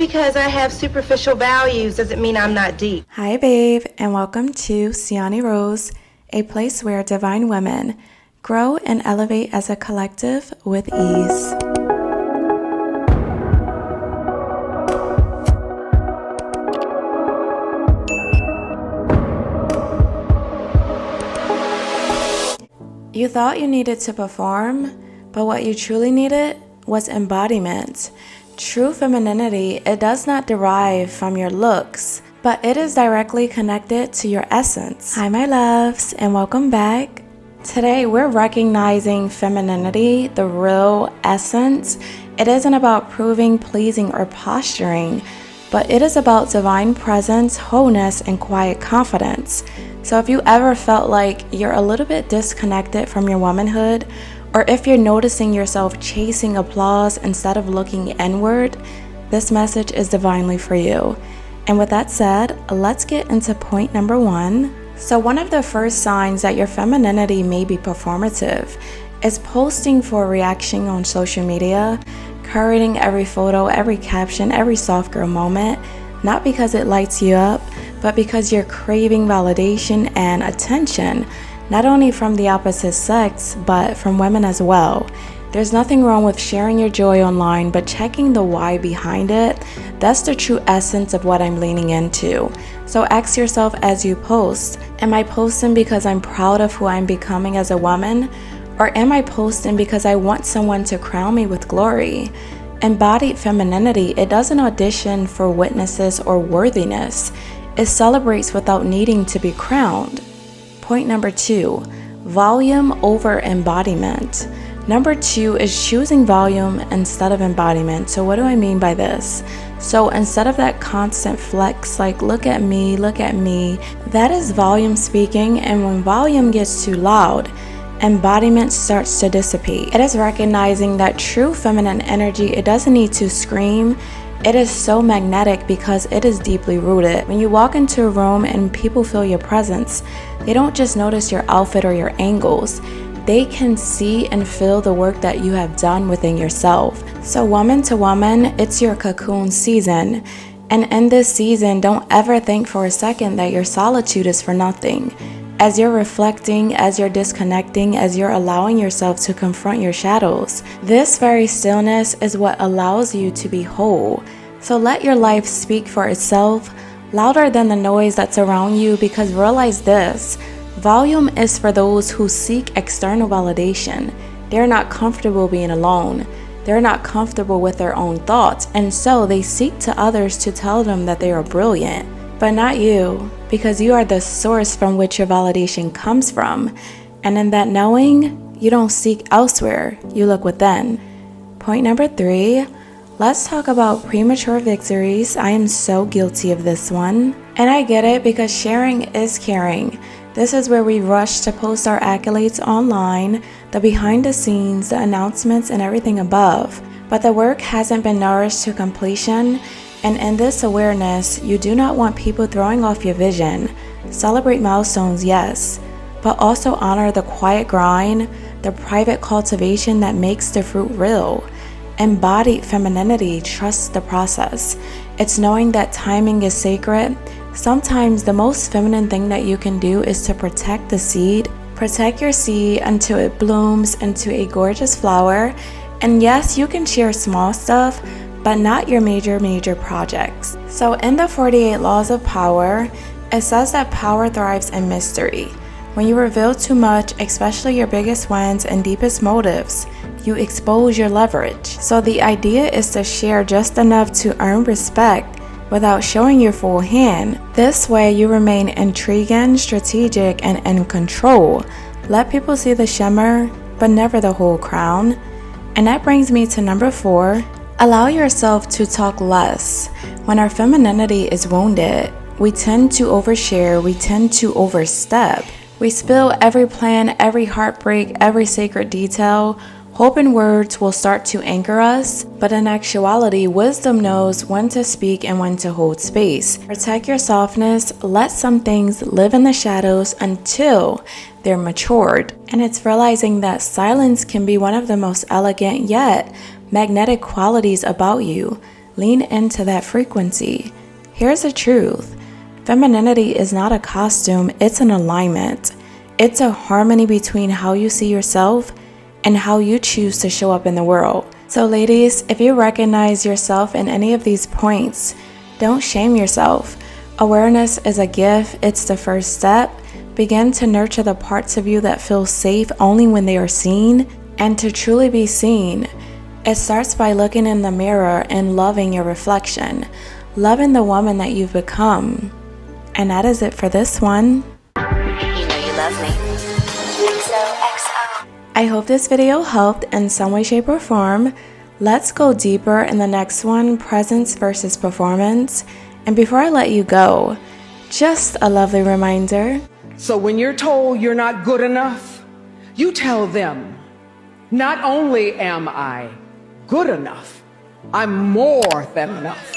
because I have superficial values doesn't mean I'm not deep. Hi, babe, and welcome to Siani Rose, a place where divine women grow and elevate as a collective with ease. You thought you needed to perform, but what you truly needed was embodiment. True femininity, it does not derive from your looks, but it is directly connected to your essence. Hi, my loves, and welcome back. Today, we're recognizing femininity, the real essence. It isn't about proving, pleasing, or posturing, but it is about divine presence, wholeness, and quiet confidence. So if you ever felt like you're a little bit disconnected from your womanhood, or if you're noticing yourself chasing applause instead of looking inward, this message is divinely for you. And with that said, let's get into point number 1. So one of the first signs that your femininity may be performative is posting for a reaction on social media, curating every photo, every caption, every soft girl moment, not because it lights you up, but because you're craving validation and attention, not only from the opposite sex, but from women as well. There's nothing wrong with sharing your joy online, but checking the why behind it, that's the true essence of what I'm leaning into. So ask yourself as you post, am I posting because I'm proud of who I'm becoming as a woman? Or am I posting because I want someone to crown me with glory? Embodied femininity, it doesn't audition for witnesses or worthiness. It celebrates without needing to be crowned. Point number 2, volume over embodiment. Number 2 is choosing volume instead of embodiment. So what do I mean by this? So instead of that constant flex, like look at me, that is volume speaking, and when volume gets too loud, embodiment starts to dissipate. It is recognizing that true feminine energy, it doesn't need to scream. It is so magnetic because it is deeply rooted. When you walk into a room and people feel your presence, they don't just notice your outfit or your angles. They can see and feel the work that you have done within yourself. So woman to woman, it's your cocoon season. And in this season, don't ever think for a second that your solitude is for nothing. As you're reflecting, as you're disconnecting, as you're allowing yourself to confront your shadows, this very stillness is what allows you to be whole. So let your life speak for itself, louder than the noise that's around you, because realize this, volume is for those who seek external validation. They're not comfortable being alone. They're not comfortable with their own thoughts, and so they seek to others to tell them that they are brilliant. But not you, because you are the source from which your validation comes from. And in that knowing, you don't seek elsewhere, you look within. Point number 3, let's talk about premature victories. I am so guilty of this one. And I get it because sharing is caring. This is where we rush to post our accolades online, the behind the scenes, the announcements, and everything above. But the work hasn't been nourished to completion. And in this awareness, you do not want people throwing off your vision. Celebrate milestones, yes, but also honor the quiet grind, the private cultivation that makes the fruit real. Embodied femininity trusts the process. It's knowing that timing is sacred. Sometimes the most feminine thing that you can do is to protect the seed. Protect your seed until it blooms into a gorgeous flower. And yes, you can share small stuff, but not your major projects. So in the 48 laws of power, it says that power thrives in mystery. When you reveal too much, especially your biggest wins and deepest motives, you expose your leverage. So the idea is to share just enough to earn respect without showing your full hand. This way you remain intriguing, strategic, and in control. Let people see the shimmer, but never the whole crown. And that brings me to number 4, allow yourself to talk less. When our femininity is wounded, we tend to overshare, we tend to overstep. We spill every plan, every heartbreak, every sacred detail. Hope and words will start to anchor us, but in actuality, wisdom knows when to speak and when to hold space. Protect your softness, let some things live in the shadows until they're matured. And it's realizing that silence can be one of the most elegant yet magnetic qualities about you. Lean into that frequency. Here's the truth. Femininity is not a costume, it's an alignment. It's a harmony between how you see yourself and how you choose to show up in the world. So ladies, if you recognize yourself in any of these points, don't shame yourself. Awareness is a gift, it's the first step. Begin to nurture the parts of you that feel safe only when they are seen. And to truly be seen, it starts by looking in the mirror and loving your reflection, loving the woman that you've become. And that is it for this one. You know you love me. XOXO. I hope this video helped in some way, shape, or form. Let's go deeper in the next one, presence versus performance. And before I let you go, just a lovely reminder. So when you're told you're not good enough, you tell them, not only am I good enough, I'm more than enough.